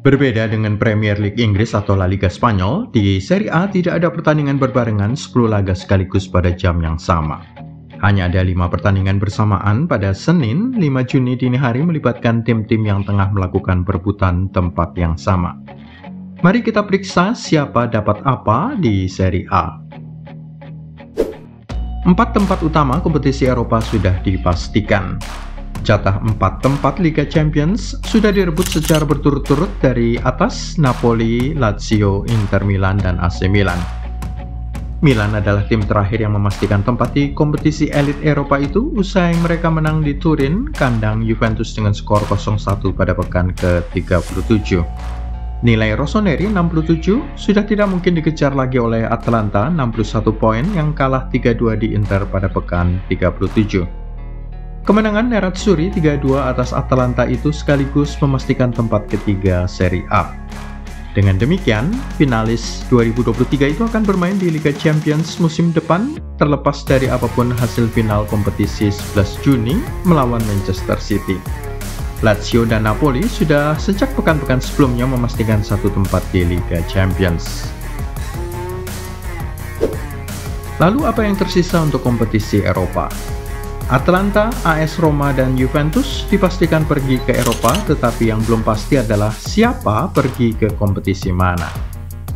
Berbeda dengan Premier League Inggris atau La Liga Spanyol, di Serie A tidak ada pertandingan berbarengan 10 laga sekaligus pada jam yang sama. Hanya ada 5 pertandingan bersamaan pada Senin 5 Juni dini hari melibatkan tim-tim yang tengah melakukan perebutan tempat yang sama. Mari kita periksa siapa dapat apa di Serie A. 4 tempat utama kompetisi Eropa sudah dipastikan. Jatah 4 tempat Liga Champions sudah direbut secara berturut-turut dari atas Napoli, Lazio, Inter Milan, dan AC Milan. Milan adalah tim terakhir yang memastikan tempat di kompetisi elit Eropa itu usai mereka menang di Turin, kandang Juventus dengan skor 0-1 pada pekan ke-37. Nilai Rossoneri 67 sudah tidak mungkin dikejar lagi oleh Atalanta 61 poin yang kalah 3-2 di Inter pada pekan 37. Kemenangan Nerazzurri 3-2 atas Atalanta itu sekaligus memastikan tempat ketiga Serie A. Dengan demikian, finalis 2023 itu akan bermain di Liga Champions musim depan terlepas dari apapun hasil final kompetisi 11 Juni melawan Manchester City. Lazio dan Napoli sudah sejak pekan-pekan sebelumnya memastikan satu tempat di Liga Champions. Lalu apa yang tersisa untuk kompetisi Eropa? Atalanta, AS Roma, dan Juventus dipastikan pergi ke Eropa, tetapi yang belum pasti adalah siapa pergi ke kompetisi mana.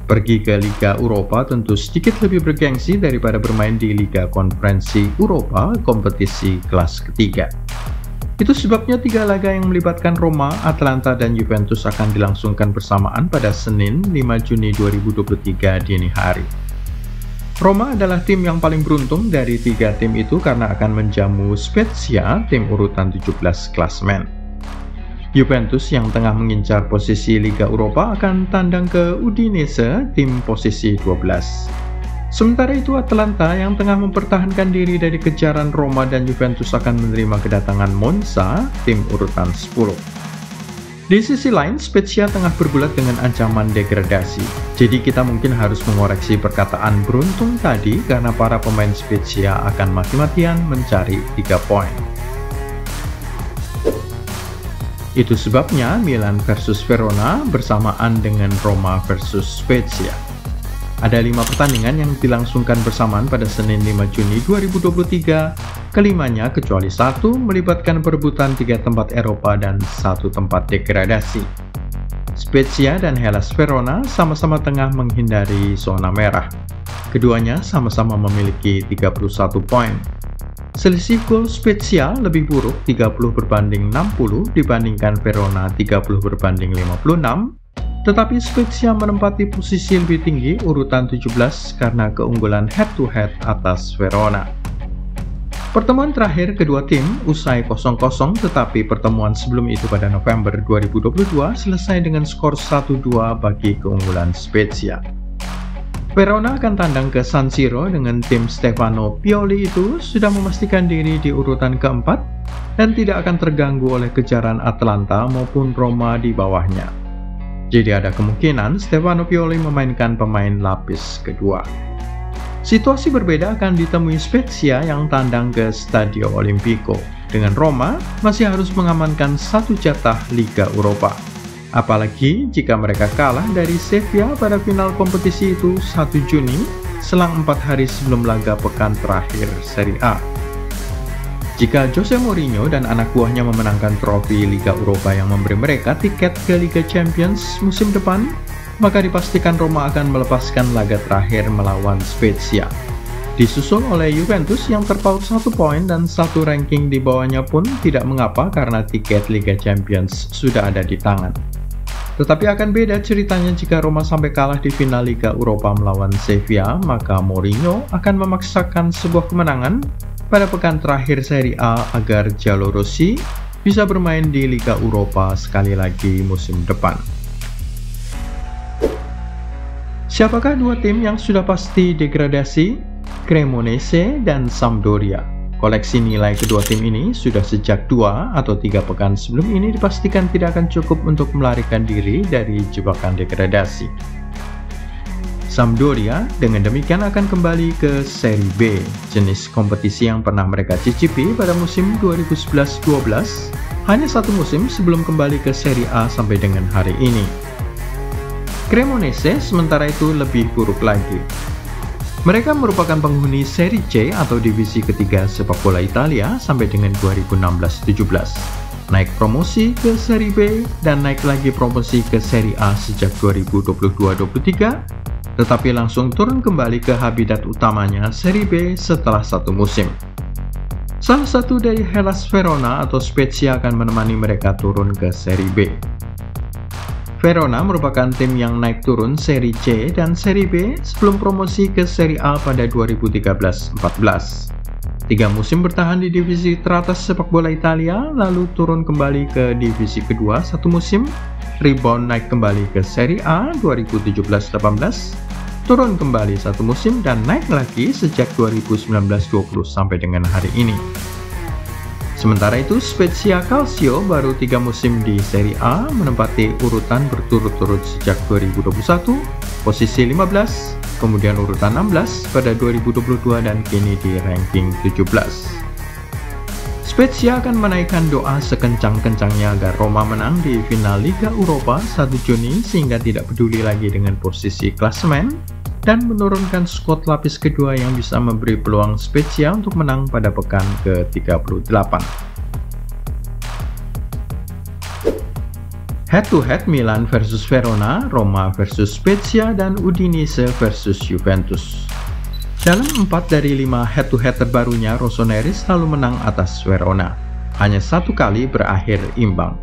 Pergi ke Liga Eropa tentu sedikit lebih bergengsi daripada bermain di Liga Konferensi Eropa, kompetisi kelas ketiga. Itu sebabnya 3 laga yang melibatkan Roma, Atalanta, dan Juventus akan dilangsungkan bersamaan pada Senin 5 Juni 2023 dini hari. Roma adalah tim yang paling beruntung dari 3 tim itu karena akan menjamu Spezia, tim urutan 17 klasemen. Juventus yang tengah mengincar posisi Liga Eropa akan tandang ke Udinese, tim posisi 12. Sementara itu Atalanta yang tengah mempertahankan diri dari kejaran Roma dan Juventus akan menerima kedatangan Monza, tim urutan 10. Di sisi lain, Spezia tengah bergulat dengan ancaman degradasi. Jadi kita mungkin harus mengoreksi perkataan beruntung tadi karena para pemain Spezia akan mati-matian mencari 3 poin. Itu sebabnya Milan versus Verona bersamaan dengan Roma versus Spezia. Ada 5 pertandingan yang dilangsungkan bersamaan pada Senin 5 Juni 2023, kelimanya kecuali 1 melibatkan perebutan 3 tempat Eropa dan 1 tempat degradasi. Spezia dan Hellas Verona sama-sama tengah menghindari zona merah. Keduanya sama-sama memiliki 31 poin. Selisih gol Spezia lebih buruk 30/60 dibandingkan Verona 30/56, tetapi Spezia menempati posisi lebih tinggi urutan 17 karena keunggulan head-to-head atas Verona. Pertemuan terakhir kedua tim usai 0-0, tetapi pertemuan sebelum itu pada November 2022 selesai dengan skor 1-2 bagi keunggulan Spezia. Verona akan tandang ke San Siro dengan tim Stefano Pioli itu sudah memastikan diri di urutan keempat dan tidak akan terganggu oleh kejaran Atalanta maupun Roma di bawahnya. Jadi ada kemungkinan Stefano Pioli memainkan pemain lapis kedua. Situasi berbeda akan ditemui Spezia yang tandang ke Stadio Olimpico. Dengan Roma masih harus mengamankan 1 jatah Liga Eropa. Apalagi jika mereka kalah dari Sevilla pada final kompetisi itu 1 Juni, selang 4 hari sebelum laga pekan terakhir Serie A. Jika Jose Mourinho dan anak buahnya memenangkan trofi Liga Eropa yang memberi mereka tiket ke Liga Champions musim depan, maka dipastikan Roma akan melepaskan laga terakhir melawan Spezia. Disusul oleh Juventus yang terpaut 1 poin dan 1 ranking di bawahnya pun tidak mengapa karena tiket Liga Champions sudah ada di tangan. Tetapi akan beda ceritanya jika Roma sampai kalah di final Liga Eropa melawan Sevilla, maka Mourinho akan memaksakan sebuah kemenangan pada pekan terakhir Serie A agar Giallorossi bisa bermain di Liga Eropa sekali lagi musim depan. Siapakah 2 tim yang sudah pasti degradasi? Cremonese dan Sampdoria. Koleksi nilai kedua tim ini sudah sejak 2 atau 3 pekan sebelum ini dipastikan tidak akan cukup untuk melarikan diri dari jebakan degradasi. Sampdoria dengan demikian akan kembali ke Serie B, jenis kompetisi yang pernah mereka cicipi pada musim 2011-12, hanya 1 musim sebelum kembali ke Serie A sampai dengan hari ini. Cremonese sementara itu lebih buruk lagi. Mereka merupakan penghuni Serie C atau divisi ketiga sepak bola Italia sampai dengan 2016-17. Naik promosi ke Serie B dan naik lagi promosi ke Serie A sejak 2022-23, tetapi langsung turun kembali ke habitat utamanya Serie B setelah satu musim. Salah satu dari Hellas Verona atau Spezia akan menemani mereka turun ke Serie B. Verona merupakan tim yang naik turun Serie C dan Serie B sebelum promosi ke Serie A pada 2013-14. 3 musim bertahan di divisi teratas sepak bola Italia, lalu turun kembali ke divisi kedua 1 musim, rebound naik kembali ke Serie A 2017-18, turun kembali 1 musim dan naik lagi sejak 2019-20 sampai dengan hari ini. Sementara itu, Spezia Calcio baru 3 musim di Serie A, menempati urutan berturut-turut sejak 2021, posisi 15, kemudian urutan 16 pada 2022 dan kini di ranking 17. Spezia akan menaikkan doa sekencang-kencangnya agar Roma menang di final Liga Eropa 1 Juni sehingga tidak peduli lagi dengan posisi klasemen, dan menurunkan skuad lapis kedua yang bisa memberi peluang Spezia untuk menang pada pekan ke-38. Head-to-head Milan versus Verona, Roma versus Spezia, dan Udinese versus Juventus. Dalam 4 dari 5 head-to-head terbarunya, Rossoneri selalu menang atas Verona. Hanya 1 kali berakhir imbang.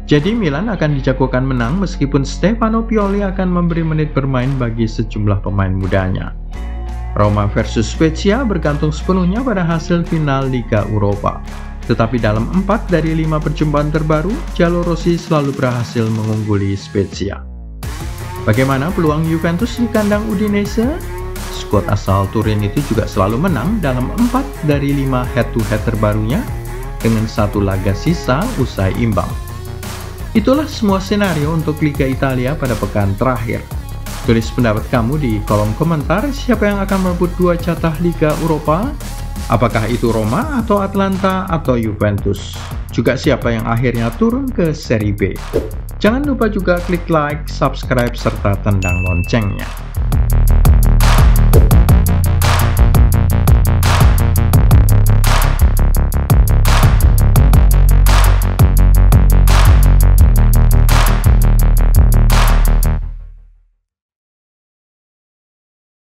Jadi Milan akan dijagokan menang meskipun Stefano Pioli akan memberi menit bermain bagi sejumlah pemain mudanya. Roma versus Spezia bergantung sepenuhnya pada hasil final Liga Eropa. Tetapi dalam 4 dari 5 perjumpaan terbaru, Giallorossi selalu berhasil mengungguli Spezia. Bagaimana peluang Juventus di kandang Udinese? Skuad asal Turin itu juga selalu menang dalam 4 dari 5 head-to-head terbarunya dengan 1 laga sisa usai imbang. Itulah semua senario untuk Liga Italia pada pekan terakhir. Tulis pendapat kamu di kolom komentar siapa yang akan merebut 2 jatah Liga Eropa. Apakah itu Roma atau Atalanta atau Juventus? Juga siapa yang akhirnya turun ke Serie B? Jangan lupa juga klik like, subscribe, serta tendang loncengnya.